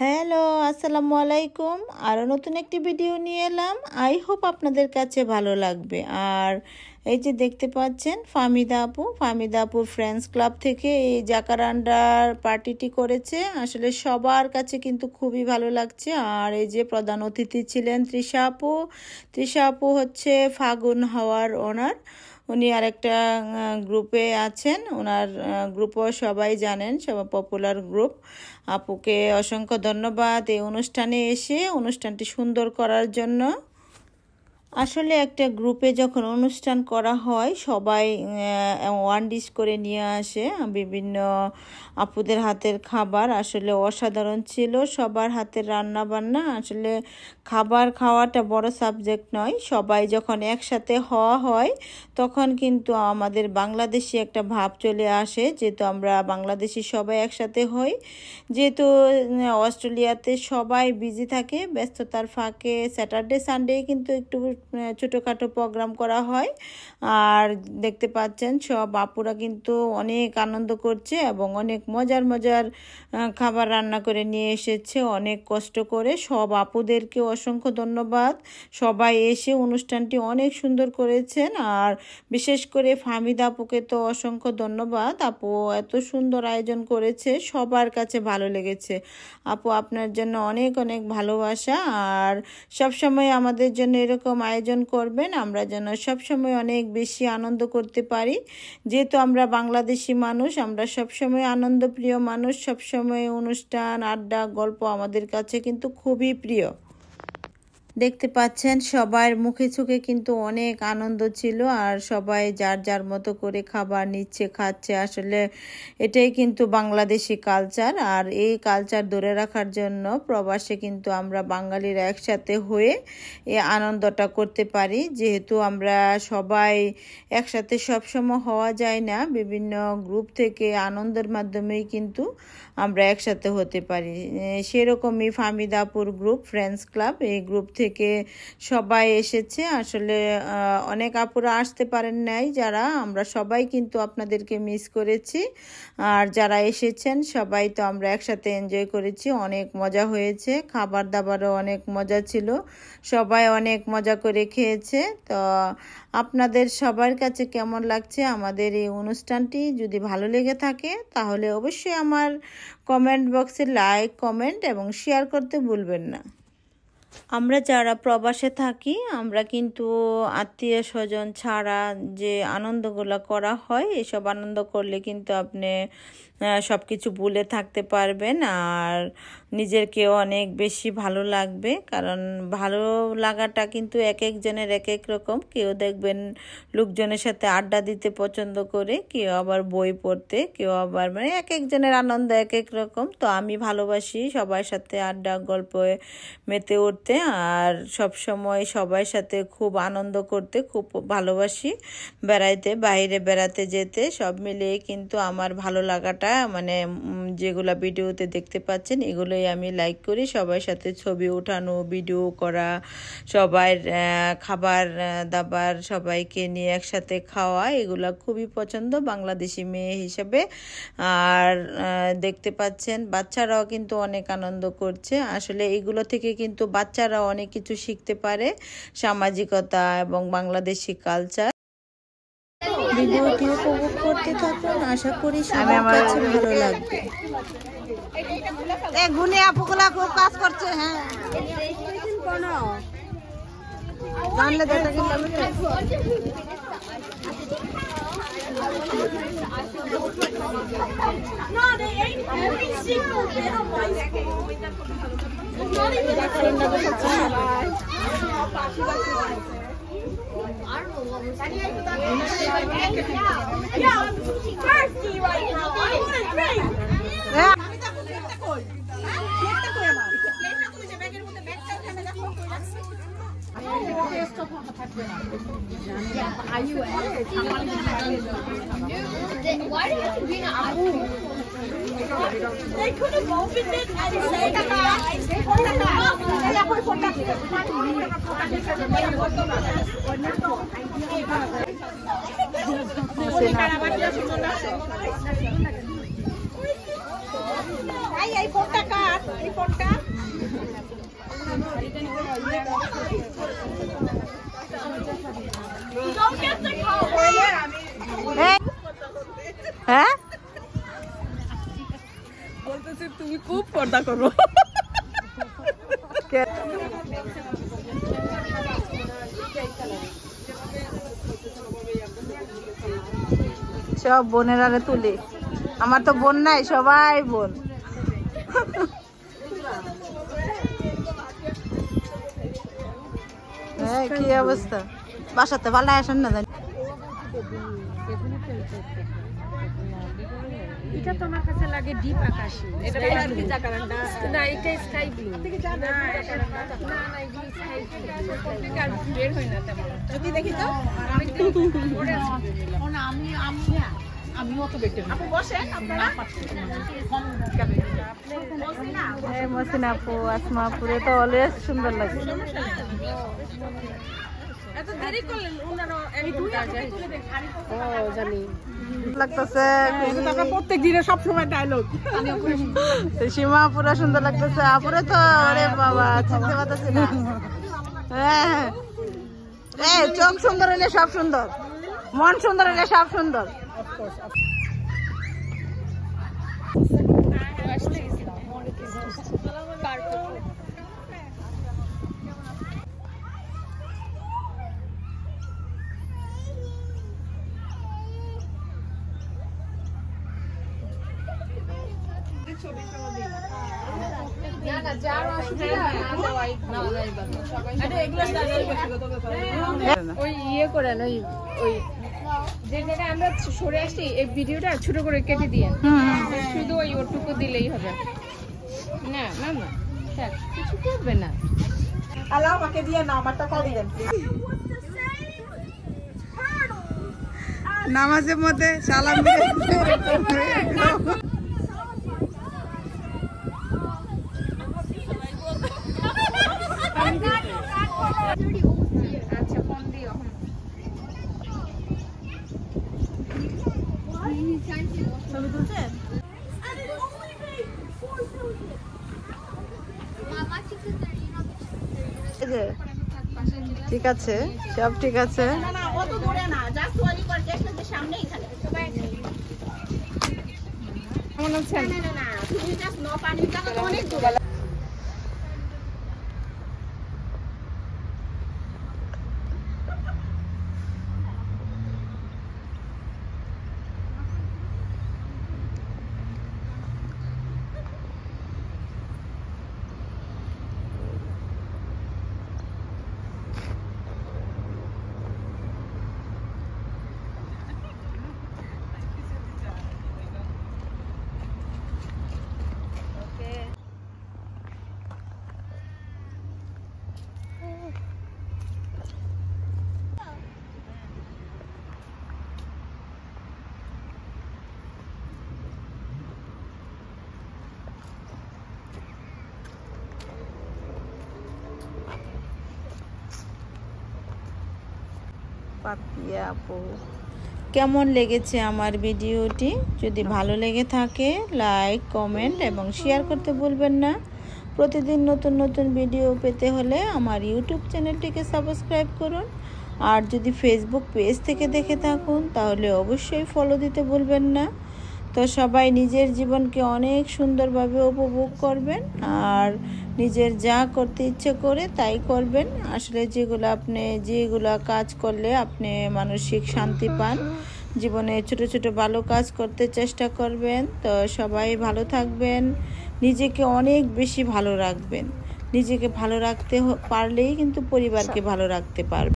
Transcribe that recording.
Hello, আসসালামু আলাইকুম। আরও নতুন একটি ভিডিও নিয়ে এলাম। আই হোপ আপনাদের কাছে ভালো লাগবে। আর এই যে দেখতে পাচ্ছেন ফাহমিদা আপুর ফ্রেন্ডস ক্লাব থেকে এই জাকারান্ডার পার্টিটি করেছে। আসলে সবার কাছে কিন্তু খুবই ভালো লাগছে। আর এই যে প্রধান অতিথি ছিলেন তৃষা আপু হচ্ছে ফাগুন হাওয়ার ওনার। উনি আরেকটা গ্রুপে আছেন, ওনার গ্রুপও সবাই জানেন, সবাই পপুলার গ্রুপ। আপুকে অসংখ্য ধন্যবাদ এই অনুষ্ঠানে এসে অনুষ্ঠানটি সুন্দর করার জন্য। আসলে একটা গ্রুপে যখন অনুষ্ঠান করা হয় সবাই ওয়ান ডিশ করে নিয়ে আসে বিভিন্ন আপুদের হাতের খাবার। আসলে অসাধারণ ছিল সবার হাতের রান্না বান্না। আসলে খাবার খাওয়াটা বড় সাবজেক্ট নয়, সবাই যখন একসাথে হওয়া হয় তখন কিন্তু আমাদের বাংলাদেশি একটা ভাব চলে আসে, যেহেতু আমরা বাংলাদেশি সবাই একসাথে হই। যেহেতু অস্ট্রেলিয়াতে সবাই বিজি থাকে, ব্যস্ততার ফাঁকে স্যাটারডে সানডে কিন্তু একটু ছোটোখাটো প্রোগ্রাম করা হয়। আর দেখতে পাচ্ছেন সব আপুরা কিন্তু অনেক আনন্দ করছে এবং অনেক মজার খাবার রান্না করে নিয়ে এসেছে অনেক কষ্ট করে। সব আপুদেরকে অসংখ্য ধন্যবাদ, সবাই এসে অনুষ্ঠানটি অনেক সুন্দর করেছেন। আর বিশেষ করে ফাহমিদা আপুকে তো অসংখ্য ধন্যবাদ, আপু এত সুন্দর আয়োজন করেছে, সবার কাছে ভালো লেগেছে। আপু আপনার জন্য অনেক ভালোবাসা। আর সবসময় আমাদের জন্য এরকম আয়োজন করবেন, আমরা যেন সবসময় অনেক বেশি আনন্দ করতে পারি। যেহেতু আমরা বাংলাদেশি মানুষ, আমরা সবসময় আনন্দপ্রিয় মানুষ, সবসময় অনুষ্ঠান আড্ডা গল্প আমাদের কাছে কিন্তু খুবই প্রিয়। দেখতে পাচ্ছেন সবার মুখে চোখে কিন্তু অনেক আনন্দ ছিল। আর সবাই যার মতো করে খাবার নিচ্ছে, খাচ্ছে। আসলে এটাই কিন্তু বাংলাদেশি কালচার। আর এই কালচার ধরে রাখার জন্য প্রবাসে কিন্তু আমরা বাঙালিরা একসাথে হয়ে এই আনন্দটা করতে পারি। যেহেতু আমরা সবাই একসাথে সবসময় হওয়া যায় না, বিভিন্ন গ্রুপ থেকে আনন্দের মাধ্যমেই কিন্তু আমরা একসাথে হতে পারি। সেরকমই ফাহমিদা আপুর গ্রুপ ফ্রেন্ডস ক্লাব, এই গ্রুপ থেকে সবাই এসেছে। আসলে অনেক আপুরা আসতে পারেন নাই, যারা আমরা সবাই কিন্তু আপনাদেরকে মিস করেছি। আর যারা এসেছেন সবাই তো আমরা একসাথে এনজয় করেছি, অনেক মজা হয়েছে, খাবার দাবারও অনেক মজা ছিল, সবাই অনেক মজা করে খেয়েছে। তো আপনাদের সবার কাছে কেমন লাগছে আমাদের এই অনুষ্ঠানটি? যদি ভালো লেগে থাকে তাহলে অবশ্যই আমার কমেন্ট বক্সে লাইক, কমেন্ট এবং শেয়ার করতে ভুলবেন না। আমরা যারা প্রবাসে থাকি আমরা কিন্তু আত্মীয় স্বজন ছাড়া যে আনন্দগুলো করা হয়, এসব আনন্দ করলে কিন্তু আপনি সব কিছু ভুলে থাকতে পারবেন। আর নিজেরকেও অনেক বেশি ভালো লাগবে, কারণ ভালো লাগাটা কিন্তু এক একজনের এক এক রকম। কেউ দেখবেন লোকজনের সাথে আড্ডা দিতে পছন্দ করে, কেউ আবার বই পড়তে, কেউ আবার মানে এক একজনের আনন্দ এক এক রকম। তো আমি ভালোবাসি সবার সাথে আড্ডা গল্পে মেতে উঠতে, আর সব সময় সবার সাথে খুব আনন্দ করতে খুব ভালোবাসি। বাইরে বেড়াতে যেতে সব মিলিয়ে কিন্তু আমার ভালো লাগাটা মানে যেগুলা ভিডিওতে দেখতে পাচ্ছেন এগুলোই আমি লাইক করি। সবার সাথে ছবি ওঠানো, ভিডিও করা, সবার খাবার দাবার সবাইকে নিয়ে একসাথে খাওয়া, এগুলা খুবই পছন্দ বাংলাদেশি মেয়ে হিসেবে। আর দেখতে পাচ্ছেন বাচ্চারাও কিন্তু অনেক আনন্দ করছে। আসলে এগুলো থেকে কিন্তু বাচ্চারা অনেক কিছু শিখতে পারে, সামাজিকতা এবং বাংলাদেশি কালচার। ভিডিওটি উপভোগ করতে থাকুন, আশা করি সবার কাছে ভালো লাগবে। গুনে আপুগুলা খুব কাজ করছে। হ্যাঁ জানলে যেটা Why do you have to be an apple? They could have opened it and said এই ফোনটা কাট, এই ফোনটা Don't get the car. হ্যাঁ বলতেছি তুমি খুব পর্দা করো। সব বোনেরা তুলি, আমার তো বোন নাই, সবাই বোন। কি অবস্থা, বাসাতে ভালো আসেন না জানি। এটা তোমার কাছে লাগে ডিপ আকাশী, এটা কি জাকারান্ডা না, এটা স্কাই ব্লু না, না এগুলো স্কাই ব্লু আর বের হয় না তেমন। যদি দেখি তো অনেকদিন পরে না, আমি অত বেটে আপু বসেন আপনারা মসিনা আপু, আসমা আপুরে তো অলওয়েজ সুন্দর লাগে। এত দেরি করলেন ওনারা এক ঘন্টা যায়। ও জানি লাগতেছে আমরা প্রত্যেক দিনে সব সময় ডায়লগ। সীমা পুরো সুন্দর লাগতেছে, আপুরে তো আরে বাবা চিনতে পারতেছি না। হ্যাঁ চোখ সুন্দর হলে সব সুন্দর, মন সুন্দর হলে সব সুন্দর। ওই ইয়ে করেন, ওই ওই যে জায়গায় আমরা সরে আসছি এই ভিডিওটা ছোট করে কেটে দিয়ে শুধু ওই ওটুকু দিলেই হবে না। মামা কিছু করবে না। আল্লাহ আমাকে দিয়ে না, আমারটা কল দিবেন। নামাজের মধ্যে সালাম আচ্ছা ফোন দিও। ছবি তুলছেন? ঠিক আছে, সব ঠিক আছে। কেমন আছেন? কেমন লেগেছে আমার ভিডিওটি? যদি ভালো লেগে থাকে লাইক, কমেন্ট এবং শেয়ার করতে ভুলবেন না। প্রতিদিন নতুন নতুন ভিডিও পেতে হলে আমার ইউটিউব চ্যানেলটিকে সাবস্ক্রাইব করুন। আর যদি ফেসবুক পেজ থেকে দেখে থাকুন তাহলে অবশ্যই ফলো দিতে ভুলবেন না। তো সবাই নিজের জীবনকে অনেক সুন্দরভাবে উপভোগ করবেন আর নিজের যা করতে ইচ্ছে করে তাই করবেন। আসলে যেগুলো কাজ করলে আপনি মানসিক শান্তি পান, জীবনে ছোট ছোট ভালো কাজ করতে চেষ্টা করবেন। তো সবাই ভালো থাকবেন, নিজেকে অনেক বেশি ভালো রাখবেন। নিজেকে ভালো রাখতে পারলেই কিন্তু পরিবারকে ভালো রাখতে পারবেন।